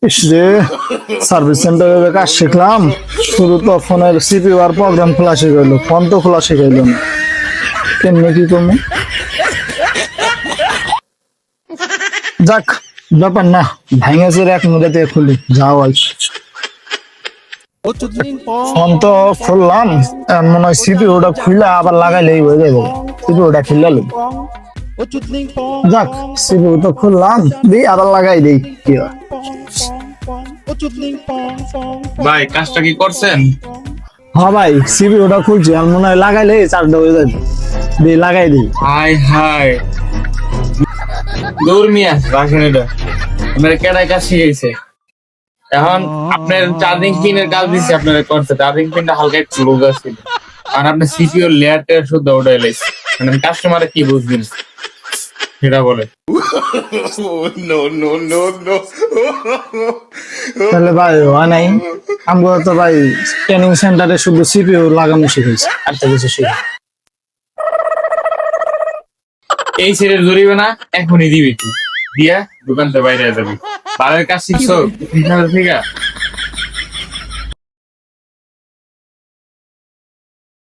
ইসরে service সেন্টারে কাজ শিখলাম, শুধু তো ফোনের সিপিইউ আর প্রোগ্রাম খোলা শিখাইলো, ফোন তো খোলা শিখাইলো না। কেমনে কি করবো? যাক, ব্যাপার না, ভেঙেছে এক মুড়েতে খুলি যাও আর কি। ফোন তো খুললাম, এখন মনে হয় সিপিইউটা খুলে আবার লাগাইলেই হয়ে যাবে। সিপিইউটা খুললে যাক, সিপিইউ তো খুললাম, দিই আবার লাগাই দিই কি হয়। ভাই কাজটা কি করছেন? হ্যাঁ ভাই, সিপিইউটা খুলছি, আর মনে হয় লাগাইলে চার্জটা হয়ে যাবে। দিই লাগাই দিই। হাই হাই, দূর মিয়া রাখেন এটা। আপনার কেডাই কাজ শিখেছে? এখন আপনার চার্জিং পিনের কাজ দিচ্ছে, আপনারা করছে চার্জিং পিনটা হালকা একটু লুজ আছিল, আর আপনার সিপিইউ লেয়ারটা শুদ্ধ উঠে এলাইছে। মানে কাস্টমারে কি বুঝবেন সেটা বলে। তাহলে ভাই হয় নাই, আমরা তো ভাই ট্রেনিং সেন্টারে শুধু সিপিইউ লাগানো শিখেছি, আর তো কিছু শিখি। এই সেটের জরিবে না এখনই দিবি তুই, দিয়া দোকান থেকে বাইরে যাবি। বারের কাজ শিখছো ঠিক